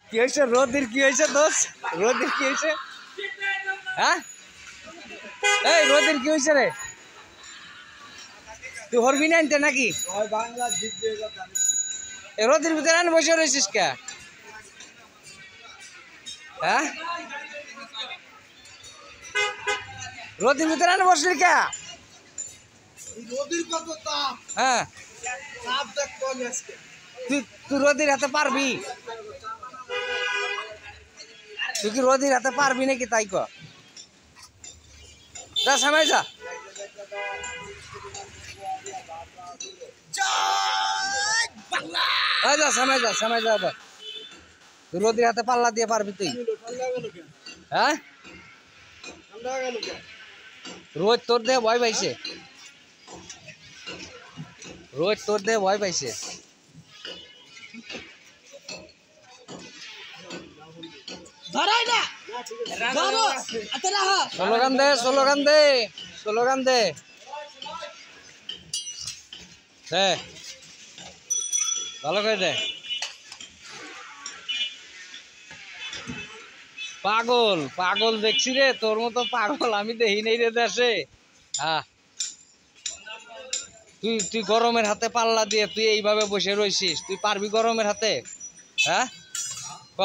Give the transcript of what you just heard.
কি হয়েছে রোদির কি হয়েছে দোষ রোদির কি হয়েছে হ্যাঁ এই রোদির কি হয়েছে রে তুই হরবি না আনতে নাকি রোদির ভিতরে আন বসে রয়েছিস কে হ্যাঁ রোদির ভিতরে আন বসলি কে হ্যাঁ তুই রোদির হাতে পারবি তুই কি রোদির হাতে পারবি নাকি তাই ক যা সামাই যা যা সামাই যা এবার তুই রোদির হাতে পাল্লা দিয়ে পারবি তুই হ্যাঁ রোজ তোর দেহে ভয় পাইছে রোজ তোর দেহে ভয় পাইছে স্লোগান দে ভালো করে দে পাগল পাগল দেখছি রে তোর মতো পাগল আমি দেখি নেই রে দেশে হ্যাঁ তুই গরমের হাতে পাল্লা দিয়ে তুই এইভাবে বসে রইছিস তুই পারবি গরমের হাতে হ্যাঁ ক